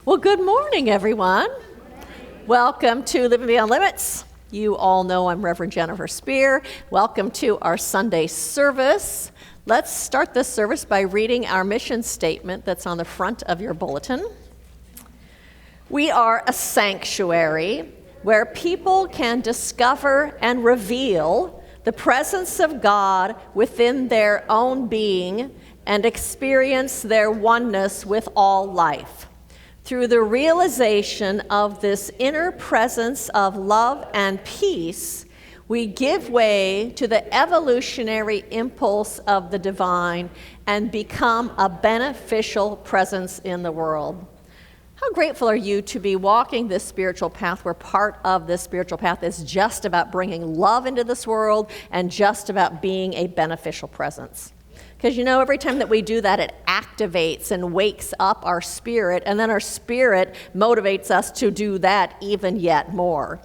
Well, good morning, everyone. Welcome to Living Beyond Limits. You all know I'm Reverend Jennifer Spear. Welcome to our Sunday service. Let's start this service by reading our mission statement that's on the front of your bulletin. We are a sanctuary where people can discover and reveal the presence of God within their own being and experience their oneness with all life. Through the realization of this inner presence of love and peace, we give way to the evolutionary impulse of the divine and become a beneficial presence in the world. How grateful are you to be walking this spiritual path where part of this spiritual path is just about bringing love into this world and just about being a beneficial presence? Because every time that we do that, it activates and wakes up our spirit, and then our spirit motivates us to do that even yet more.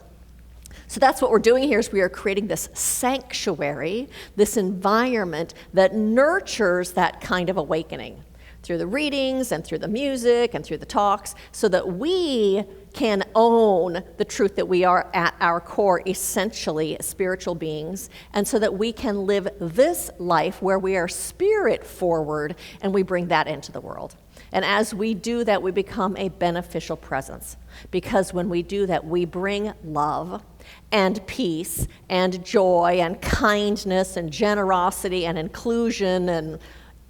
So that's what we're doing here is we are creating this sanctuary, this environment that nurtures that kind of awakening through the readings and through the music and through the talks so that we can own the truth that we are at our core essentially spiritual beings, and so that we can live this life where we are spirit forward and we bring that into the world. And as we do that, we become a beneficial presence, because when we do that, we bring love and peace and joy and kindness and generosity and inclusion and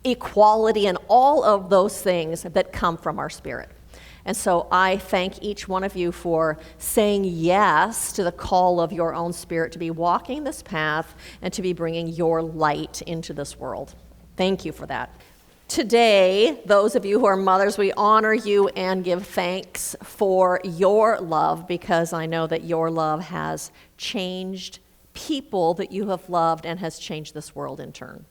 equality and all of those things that come from our spirit. And so I thank each one of you for saying yes to the call of your own spirit to be walking this path and to be bringing your light into this world. Thank you for that. Today, those of you who are mothers, we honor you and give thanks for your love, because I know that your love has changed people that you have loved and has changed this world in turn.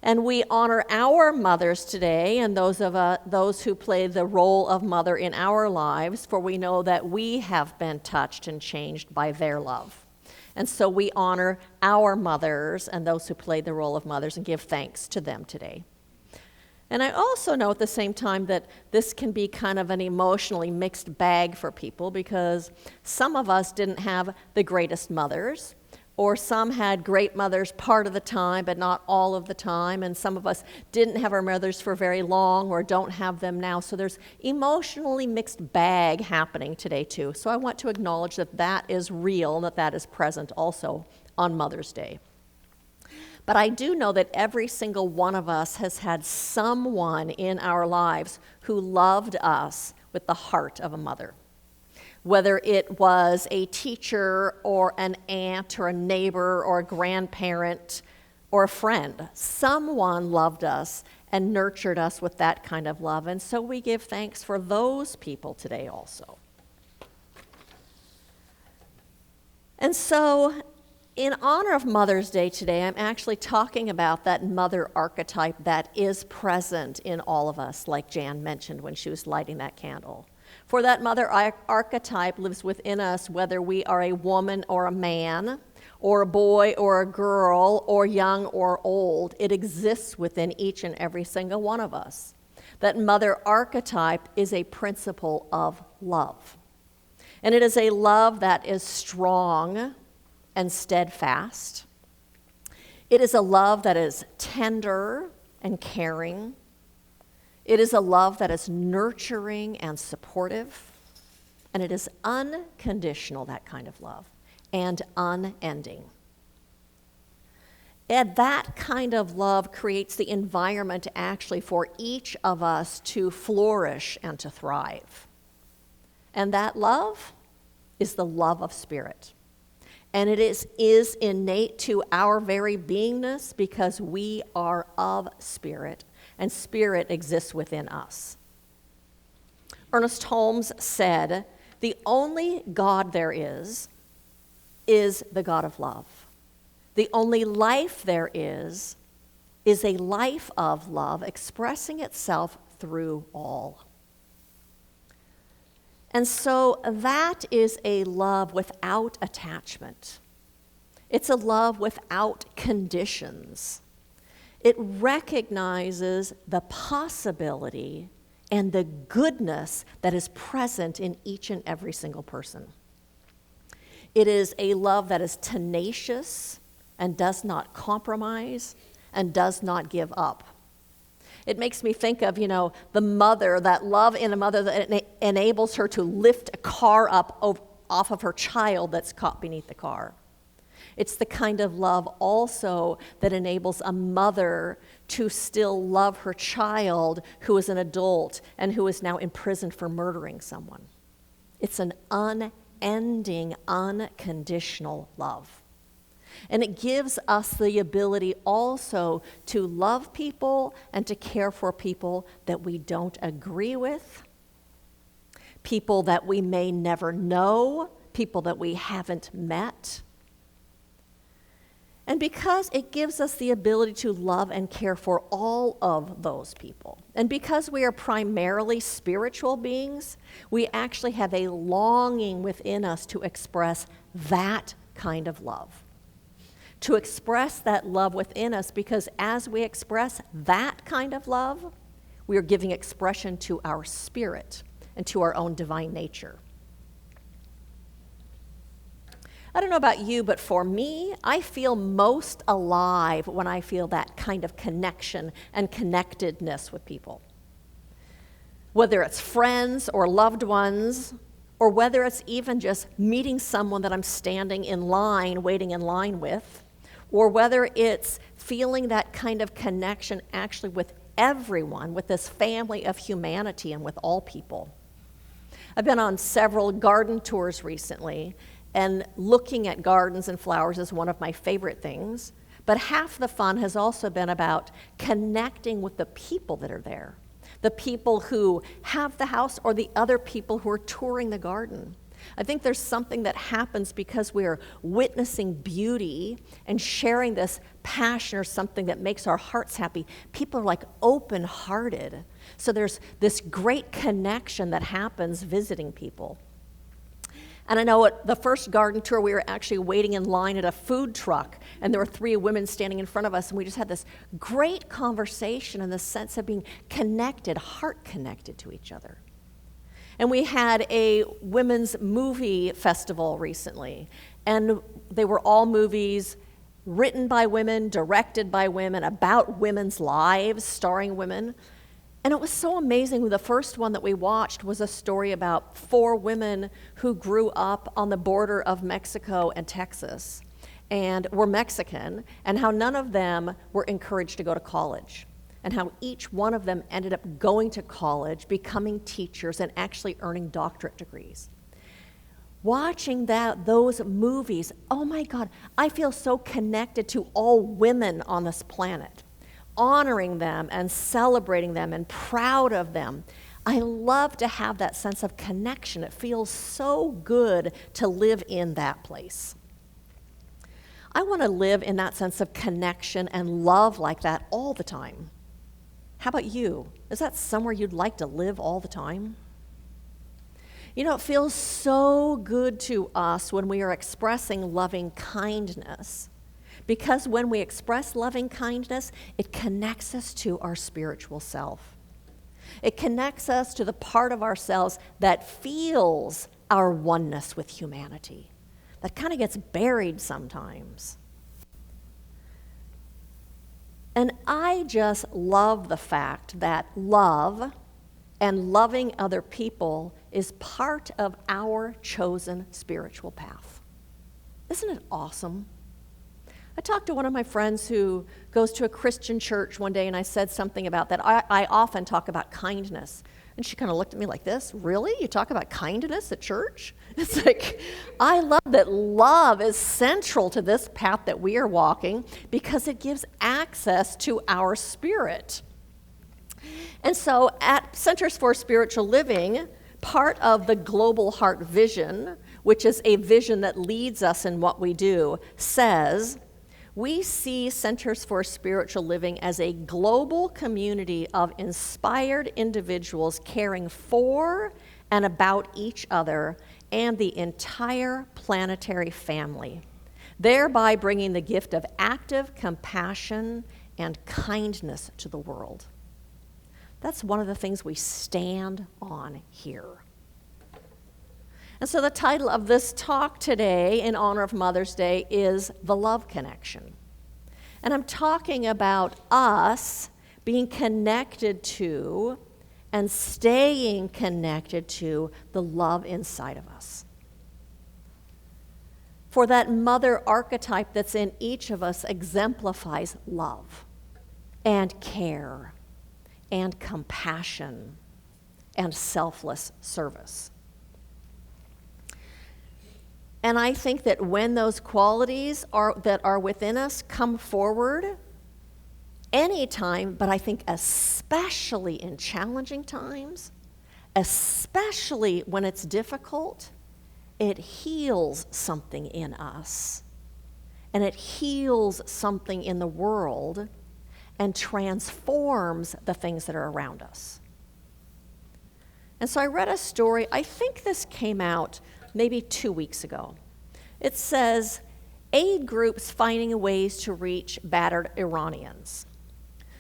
And we honor our mothers today and those who play the role of mother in our lives, for we know that we have been touched and changed by their love. And so we honor our mothers and those who play the role of mothers and give thanks to them today. And I also know at the same time that this can be kind of an emotionally mixed bag for people, because some of us didn't have the greatest mothers, or some had great mothers part of the time, but not all of the time. And some of us didn't have our mothers for very long or don't have them now. So there's emotionally mixed bag happening today too. So I want to acknowledge that that is real, that is present also on Mother's Day. But I do know that every single one of us has had someone in our lives who loved us with the heart of a mother. Whether it was a teacher or an aunt or a neighbor or a grandparent or a friend, someone loved us and nurtured us with that kind of love. And so we give thanks for those people today also. And so in honor of Mother's Day today, I'm actually talking about that mother archetype that is present in all of us, like Jan mentioned when she was lighting that candle. For that mother archetype lives within us, whether we are a woman or a man, or a boy or a girl, or young or old. It exists within each and every single one of us. That mother archetype is a principle of love. And it is a love that is strong and steadfast. It is a love that is tender and caring. It is a love that is nurturing and supportive, and it is unconditional, that kind of love, and unending. And that kind of love creates the environment actually for each of us to flourish and to thrive. And that love is the love of spirit. And it is innate to our very beingness, because we are of spirit. And spirit exists within us. Ernest Holmes said, "The only God there is the God of love. The only life there is a life of love expressing itself through all." And so that is a love without attachment. It's a love without conditions. It recognizes the possibility and the goodness that is present in each and every single person. It is a love that is tenacious and does not compromise and does not give up. It makes me think of, the mother, that love in a mother that enables her to lift a car up off of her child that's caught beneath the car. It's the kind of love also that enables a mother to still love her child who is an adult and who is now imprisoned for murdering someone. It's an unending, unconditional love. And it gives us the ability also to love people and to care for people that we don't agree with, people that we may never know, people that we haven't met. And because it gives us the ability to love and care for all of those people, and because we are primarily spiritual beings, we actually have a longing within us to express that kind of love. To express that love within us, because as we express that kind of love, we are giving expression to our spirit and to our own divine nature. I don't know about you, but for me, I feel most alive when I feel that kind of connection and connectedness with people. Whether it's friends or loved ones, or whether it's even just meeting someone that I'm standing in line, waiting in line with, or whether it's feeling that kind of connection actually with everyone, with this family of humanity and with all people. I've been on several garden tours recently, and looking at gardens and flowers is one of my favorite things. But half the fun has also been about connecting with the people that are there, the people who have the house or the other people who are touring the garden. I think there's something that happens because we're witnessing beauty and sharing this passion or something that makes our hearts happy. People are like open-hearted. So there's this great connection that happens visiting people. And I know at the first garden tour, we were actually waiting in line at a food truck, and there were 3 women standing in front of us, and we just had this great conversation in the sense of being connected, heart connected to each other. And we had a women's movie festival recently, and they were all movies written by women, directed by women, about women's lives, starring women. And it was so amazing. The first one that we watched was a story about 4 women who grew up on the border of Mexico and Texas and were Mexican, and how none of them were encouraged to go to college, and how each one of them ended up going to college, becoming teachers, and actually earning doctorate degrees. Watching those movies, oh my God, I feel so connected to all women on this planet, honoring them and celebrating them and proud of them. I love to have that sense of connection. It feels so good to live in that place. I want to live in that sense of connection and love like that all the time. How about you? Is that somewhere you'd like to live all the time? It feels so good to us when we are expressing loving kindness. Because when we express loving kindness, it connects us to our spiritual self. It connects us to the part of ourselves that feels our oneness with humanity, that kind of gets buried sometimes. And I just love the fact that love and loving other people is part of our chosen spiritual path. Isn't it awesome? I talked to one of my friends who goes to a Christian church one day, and I said something about that. I often talk about kindness. And she kind of looked at me like this, really? You talk about kindness at church? It's like, I love that love is central to this path that we are walking because it gives access to our spirit. And so at Centers for Spiritual Living, part of the Global Heart Vision, which is a vision that leads us in what we do, says, we see Centers for Spiritual Living as a global community of inspired individuals caring for and about each other and the entire planetary family, thereby bringing the gift of active compassion and kindness to the world. That's one of the things we stand on here. And so the title of this talk today in honor of Mother's Day is The Love Connection. And I'm talking about us being connected to and staying connected to the love inside of us. For that mother archetype that's in each of us exemplifies love and care and compassion and selfless service. And I think that when those qualities that are within us come forward, anytime, but I think especially in challenging times, especially when it's difficult, it heals something in us. And it heals something in the world and transforms the things that are around us. And so I read a story, I think this came out maybe 2 weeks ago. It says, aid groups finding ways to reach battered Iranians.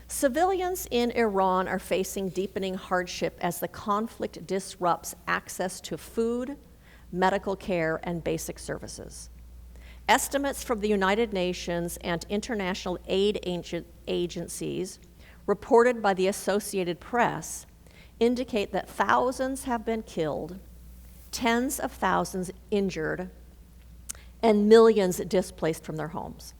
Civilians in Iran are facing deepening hardship as the conflict disrupts access to food, medical care, and basic services. Estimates from the United Nations and international aid agencies reported by the Associated Press indicate that thousands have been killed, tens of thousands injured, and millions displaced from their homes.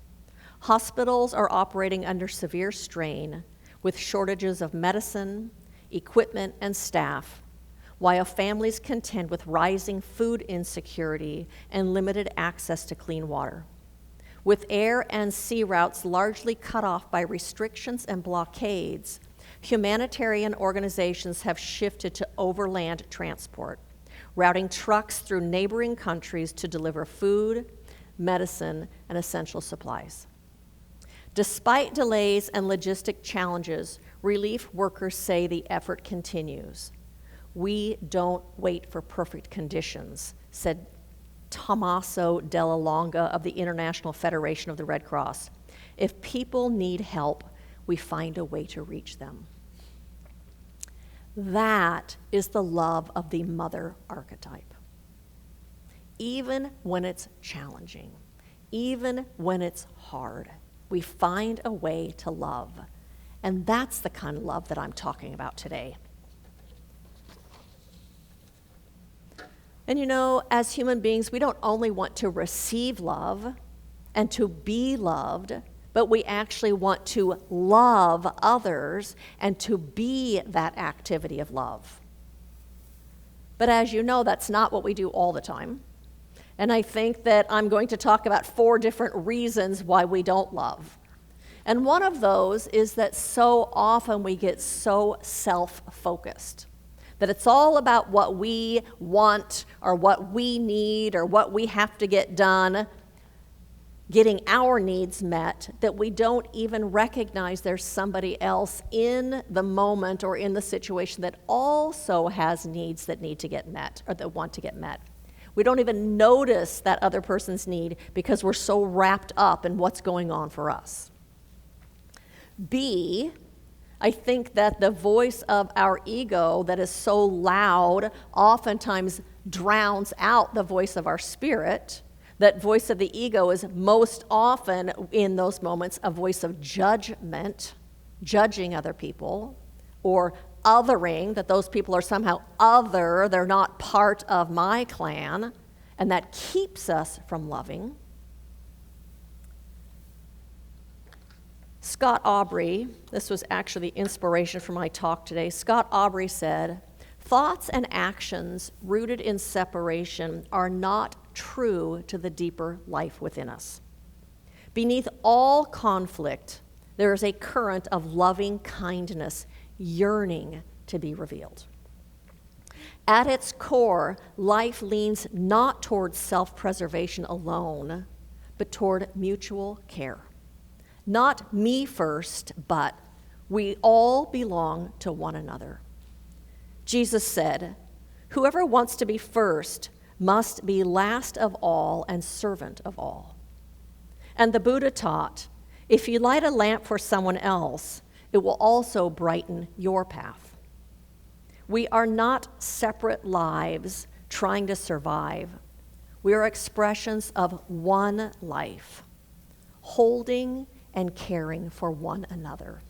Hospitals are operating under severe strain with shortages of medicine, equipment, and staff, while families contend with rising food insecurity and limited access to clean water. With air and sea routes largely cut off by restrictions and blockades, humanitarian organizations have shifted to overland transport, routing trucks through neighboring countries to deliver food, medicine, and essential supplies. Despite delays and logistic challenges, relief workers say the effort continues. We don't wait for perfect conditions, said Tommaso Della Longa of the International Federation of the Red Cross. If people need help, we find a way to reach them. That is the love of the mother archetype. Even when it's challenging, even when it's hard, we find a way to love. And that's the kind of love that I'm talking about today. And you know, as human beings, we don't only want to receive love and to be loved, but we actually want to love others and to be that activity of love. But as you know, that's not what we do all the time. And I think that I'm going to talk about 4 different reasons why we don't love. And one of those is that so often we get so self-focused, that it's all about what we want or what we need or what we have to get done, getting our needs met, that we don't even recognize there's somebody else in the moment or in the situation that also has needs that need to get met or that want to get met. We don't even notice that other person's need because we're so wrapped up in what's going on for us. B, I think that the voice of our ego that is so loud oftentimes drowns out the voice of our spirit. That voice of the ego is most often in those moments a voice of judgment, judging other people, or othering, that those people are somehow other, they're not part of my clan, and that keeps us from loving. Scott Aubrey, this was actually the inspiration for my talk today. Scott Aubrey said, "Thoughts and actions rooted in separation are not true to the deeper life within us. Beneath all conflict, there is a current of loving kindness yearning to be revealed. At its core, life leans not towards self-preservation alone, but toward mutual care. Not me first, but we all belong to one another. Jesus said, 'Whoever wants to be first must be last of all and servant of all.' And the Buddha taught, if you light a lamp for someone else, it will also brighten your path. We are not separate lives trying to survive. We are expressions of one life, holding and caring for one another.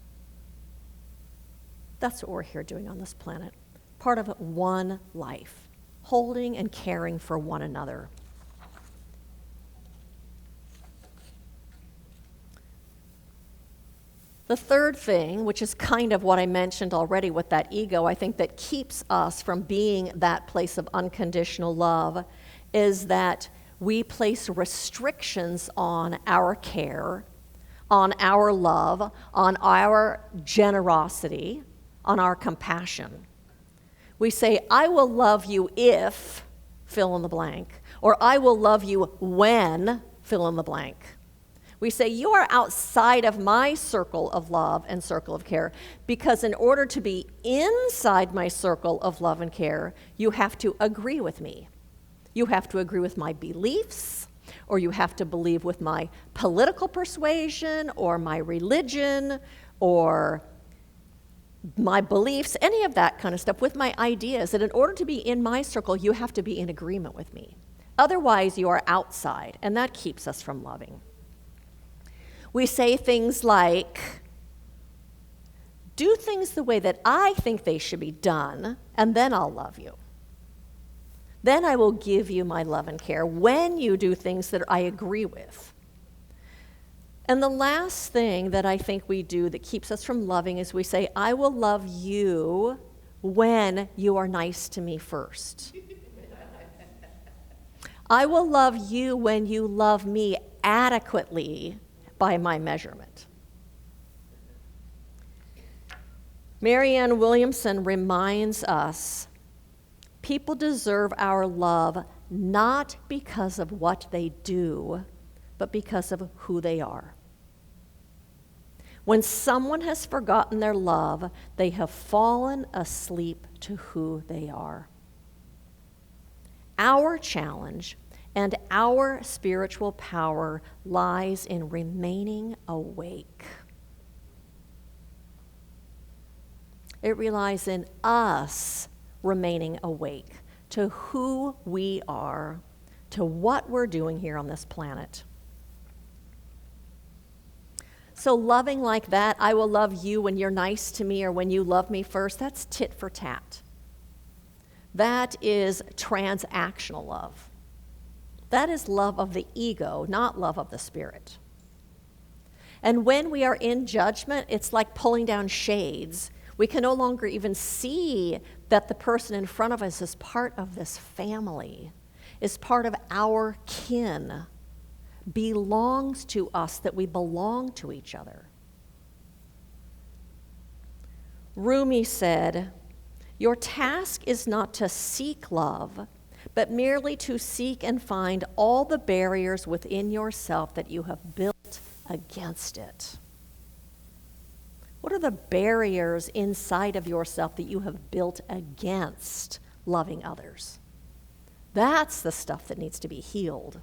That's what we're here doing on this planet, part of one life, holding and caring for one another. The third thing, which is kind of what I mentioned already with that ego, I think that keeps us from being that place of unconditional love, is that we place restrictions on our care, on our love, on our generosity, on our compassion. We say, I will love you if, fill in the blank, or I will love you when, fill in the blank. We say, you are outside of my circle of love and circle of care, because in order to be inside my circle of love and care, you have to agree with me. You have to agree with my beliefs, or you have to believe with my political persuasion, or my religion, or my beliefs, any of that kind of stuff, with my ideas, that in order to be in my circle, you have to be in agreement with me. Otherwise, you are outside, and that keeps us from loving. We say things like, do things the way that I think they should be done, and then I'll love you. Then I will give you my love and care when you do things that I agree with. And the last thing that I think we do that keeps us from loving is we say, I will love you when you are nice to me first. I will love you when you love me adequately by my measurement. Marianne Williamson reminds us, people deserve our love not because of what they do, but because of who they are. When someone has forgotten their love, they have fallen asleep to who they are. Our challenge and our spiritual power lies in remaining awake. It relies in us remaining awake to who we are, to what we're doing here on this planet. So loving like that, I will love you when you're nice to me or when you love me first, that's tit for tat. That is transactional love. That is love of the ego, not love of the spirit. And when we are in judgment, it's like pulling down shades. We can no longer even see that the person in front of us is part of this family, is part of our kin, belongs to us, that we belong to each other. Rumi said, your task is not to seek love, but merely to seek and find all the barriers within yourself that you have built against it. What are the barriers inside of yourself that you have built against loving others? That's the stuff that needs to be healed.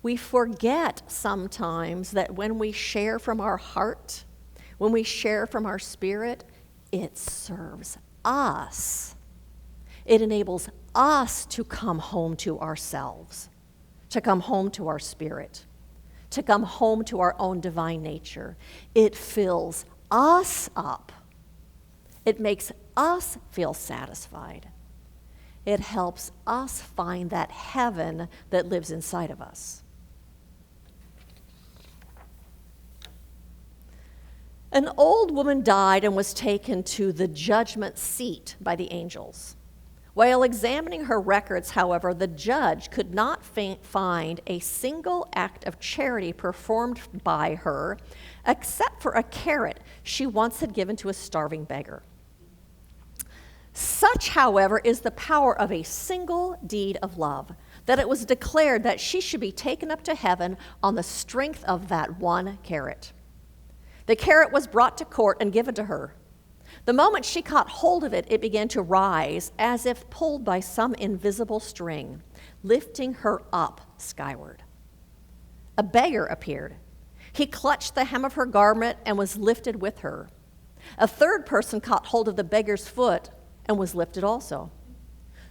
We forget sometimes that when we share from our heart, when we share from our spirit, it serves us. It enables us to come home to ourselves, to come home to our spirit, to come home to our own divine nature. It fills us up. It makes us feel satisfied. It helps us find that heaven that lives inside of us. An old woman died and was taken to the judgment seat by the angels. While examining her records, however, the judge could not find a single act of charity performed by her, except for a carrot she once had given to a starving beggar. Such, however, is the power of a single deed of love, that it was declared that she should be taken up to heaven on the strength of that one carrot. The carrot was brought to court and given to her. The moment she caught hold of it, it began to rise as if pulled by some invisible string, lifting her up skyward. A beggar appeared. He clutched the hem of her garment and was lifted with her. A third person caught hold of the beggar's foot and was lifted also.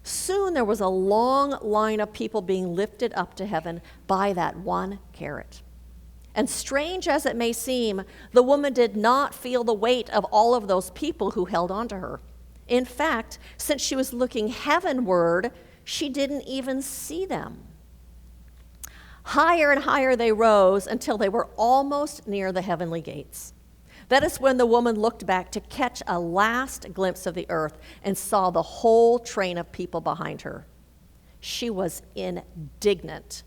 Soon there was a long line of people being lifted up to heaven by that one carrot. And strange as it may seem, the woman did not feel the weight of all of those people who held on to her. In fact, since she was looking heavenward, she didn't even see them. Higher and higher they rose until they were almost near the heavenly gates. That is when the woman looked back to catch a last glimpse of the earth and saw the whole train of people behind her. She was indignant.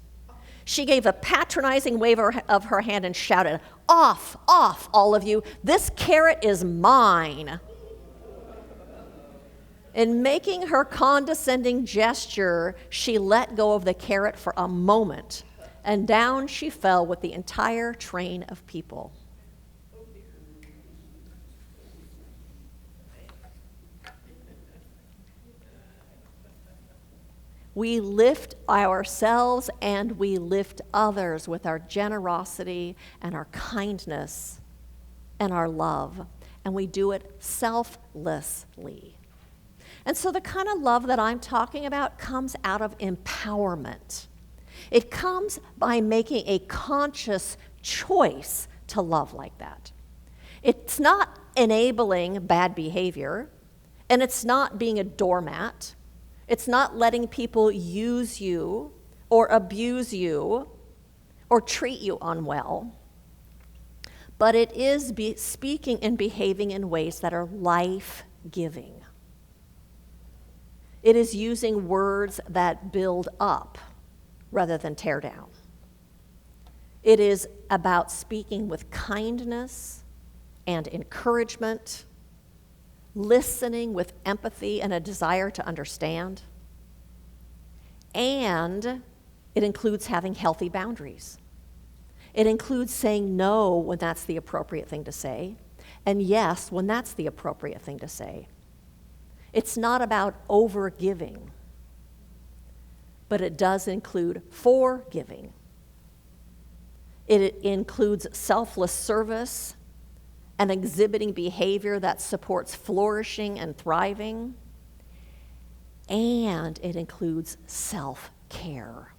She gave a patronizing wave of her hand and shouted, "Off, off, all of you. This carrot is mine." In making her condescending gesture, she let go of the carrot for a moment, and down she fell with the entire train of people. We lift ourselves and we lift others with our generosity and our kindness and our love, and we do it selflessly. And so the kind of love that I'm talking about comes out of empowerment. It comes by making a conscious choice to love like that. It's not enabling bad behavior, and it's not being a doormat. It's not letting people use you or abuse you or treat you unwell. But it is speaking and behaving in ways that are life-giving. It is using words that build up rather than tear down. It is about speaking with kindness and encouragement, listening with empathy and a desire to understand. And it includes having healthy boundaries. It includes saying no when that's the appropriate thing to say, and yes when that's the appropriate thing to say. It's not about over-giving, but it does include forgiving. It includes selfless service and exhibiting behavior that supports flourishing and thriving. And it includes self-care.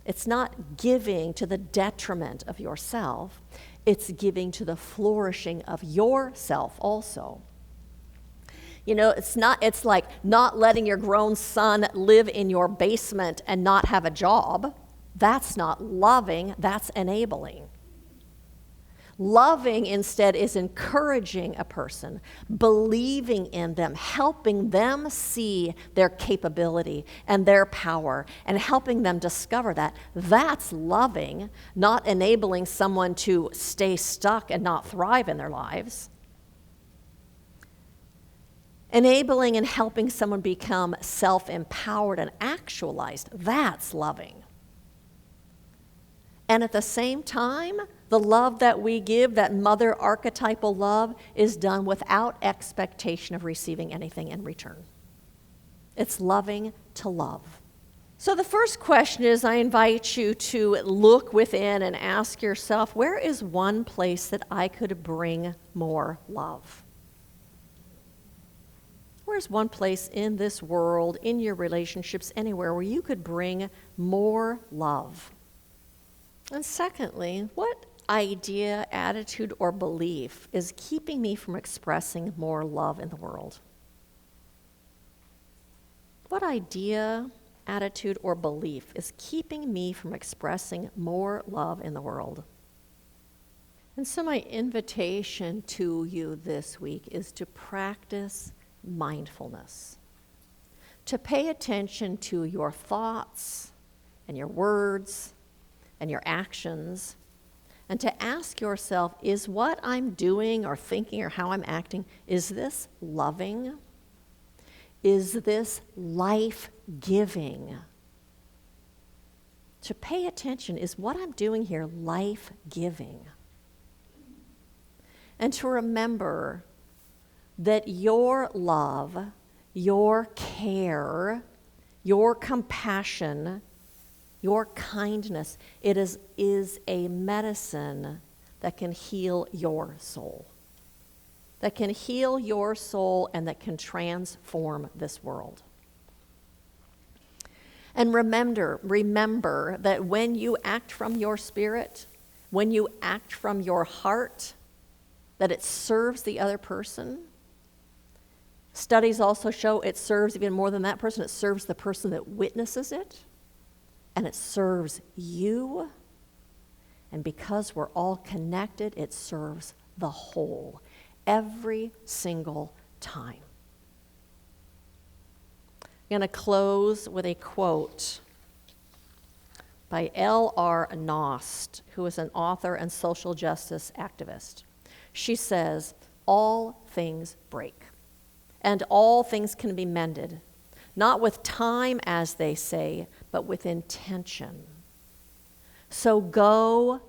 It's not giving to the detriment of yourself. It's giving to the flourishing of yourself also. You know, it's like not letting your grown son live in your basement and not have a job. That's not loving, that's enabling. Loving instead is encouraging a person, believing in them, helping them see their capability and their power, and helping them discover that. That's loving, not enabling someone to stay stuck and not thrive in their lives. Enabling and helping someone become self-empowered and actualized, that's loving. And at the same time, the love that we give, that mother archetypal love, is done without expectation of receiving anything in return. It's loving to love. So the first question is, I invite you to look within and ask yourself, where is one place that I could bring more love? Where's one place in this world, in your relationships, anywhere, where you could bring more love? And secondly, what idea, attitude, or belief is keeping me from expressing more love in the world? What idea, attitude, or belief is keeping me from expressing more love in the world? And so my invitation to you this week is to practice mindfulness, to pay attention to your thoughts and your words and your actions, and to ask yourself, is what I'm doing or thinking or how I'm acting, is this loving? Is this life-giving? To pay attention, is what I'm doing here life-giving? And to remember that your love, your care, your compassion, your kindness, it is a medicine that can heal your soul. That can heal your soul and that can transform this world. And remember that when you act from your spirit, when you act from your heart, that it serves the other person. Studies also show it serves even more than that person. It serves the person that witnesses it, and it serves you. And because we're all connected, it serves the whole, every single time. I'm going to close with a quote by L.R. Nost, who is an author and social justice activist. She says, "All things break, and all things can be mended, not with time, as they say, but with intention. So go,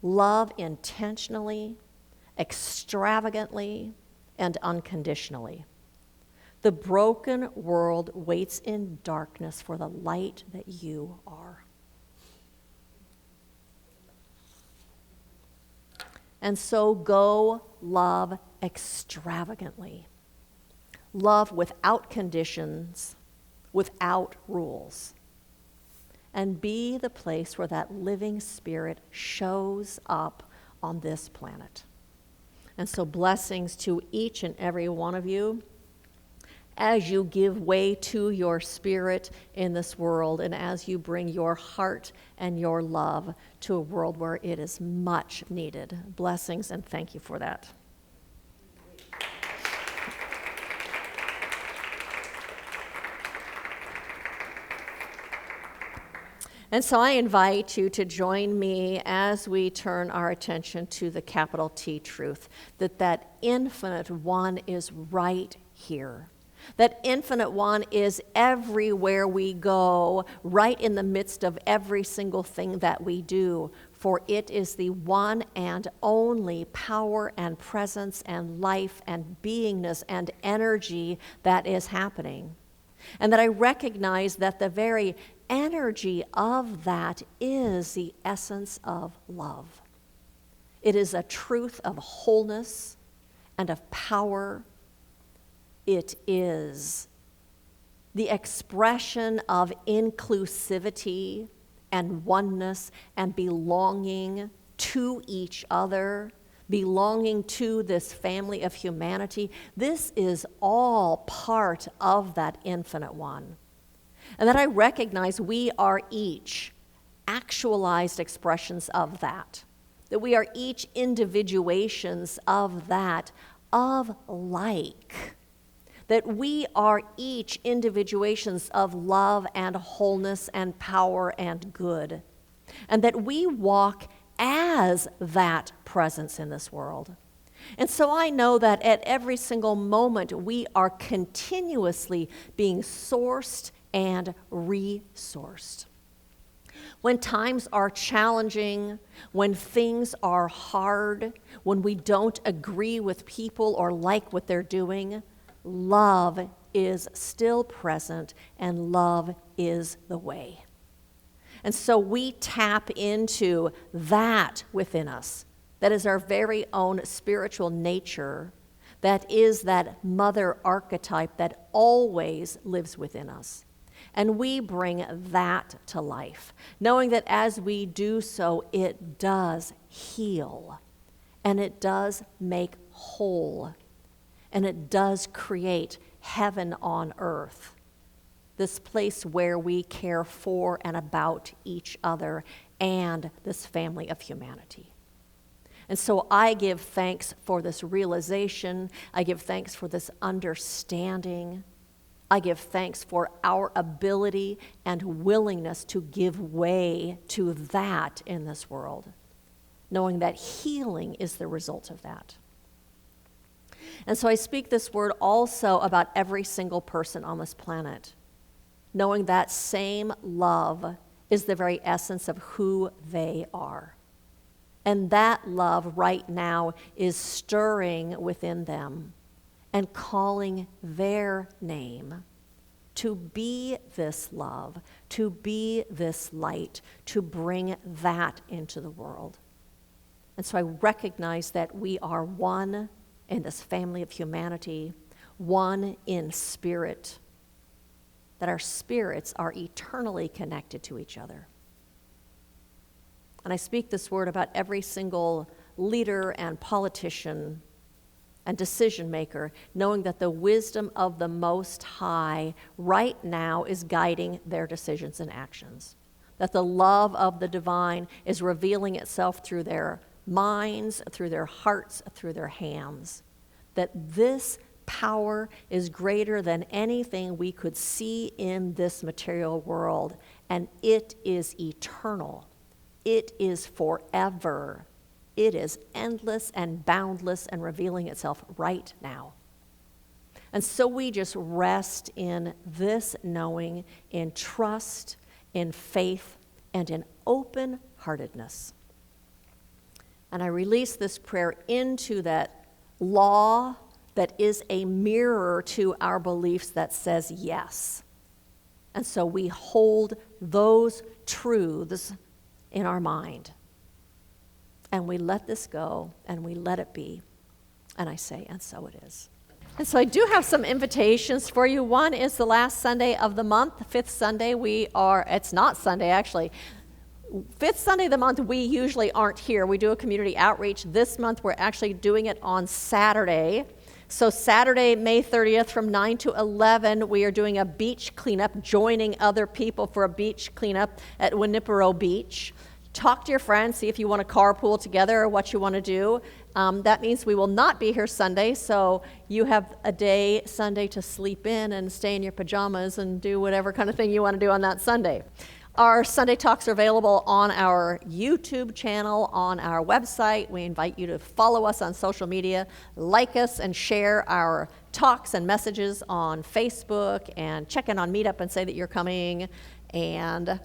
love intentionally, extravagantly, and unconditionally. The broken world waits in darkness for the light that you are." And so go love extravagantly. Love without conditions, without rules. And be the place where that living spirit shows up on this planet. And so blessings to each and every one of you as you give way to your spirit in this world and as you bring your heart and your love to a world where it is much needed. Blessings, and thank you for that. And so I invite you to join me as we turn our attention to the capital T truth, that infinite one is right here. That infinite one is everywhere we go, right in the midst of every single thing that we do, for it is the one and only power and presence and life and beingness and energy that is happening. And that I recognize that the very energy of that is the essence of love. It is a truth of wholeness and of power. It is the expression of inclusivity and oneness and belonging to each other, belonging to this family of humanity. This is all part of that infinite one. And that I recognize we are each actualized expressions of that we are each individuations of that, of like. That we are each individuations of love and wholeness and power and good. And that we walk as that presence in this world. And so I know that at every single moment we are continuously being sourced and resourced. When times are challenging, when things are hard, when we don't agree with people or like what they're doing, love is still present and love is the way. And so we tap into that within us. That is our very own spiritual nature. That is that mother archetype that always lives within us. And we bring that to life, knowing that as we do so, it does heal, and it does make whole, and it does create heaven on earth, this place where we care for and about each other and this family of humanity. And so I give thanks for this realization. I give thanks for this understanding. I give thanks for our ability and willingness to give way to that in this world, knowing that healing is the result of that. And so I speak this word also about every single person on this planet, knowing that same love is the very essence of who they are. And that love right now is stirring within them and calling their name to be this love, to be this light, to bring that into the world. And so I recognize that we are one in this family of humanity, one in spirit, that our spirits are eternally connected to each other. And I speak this word about every single leader and politician and decision maker, knowing that the wisdom of the Most High right now is guiding their decisions and actions. That the love of the divine is revealing itself through their minds, through their hearts, through their hands. That this power is greater than anything we could see in this material world, and it is eternal. It is forever. It is endless and boundless and revealing itself right now. And so we just rest in this knowing, in trust, in faith, and in open-heartedness. And I release this prayer into that law that is a mirror to our beliefs that says yes. And so we hold those truths in our mind. And we let this go, and we let it be. And I say, and so it is. And so I do have some invitations for you. One is the last Sunday of the month, the fifth Sunday. It's not Sunday, actually. Fifth Sunday of the month, we usually aren't here. We do a community outreach. This month, we're actually doing it on Saturday. So Saturday, May 30th, from 9 to 11, we are doing a beach cleanup, joining other people for a beach cleanup at Winipero Beach. Talk to your friends, see if you want to carpool together or what you want to do. That means we will not be here Sunday, so you have a day Sunday to sleep in and stay in your pajamas and do whatever kind of thing you want to do on that Sunday. Our Sunday talks are available on our YouTube channel, on our website. We invite you to follow us on social media, like us, and share our talks and messages on Facebook, and check in on Meetup and say that you're coming. And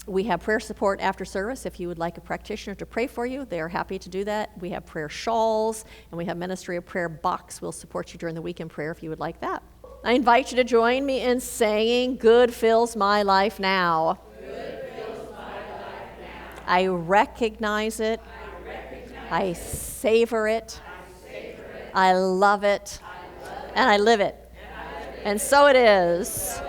we have prayer support after service. If you would like a practitioner to pray for you, they are happy to do that. We have prayer shawls, and we have Ministry of Prayer box. We'll support you during the week in prayer if you would like that. I invite you to join me in saying, "Good fills my life now." Good fills my life now. I recognize it. I savor it. I love it. And I live it. And so it is.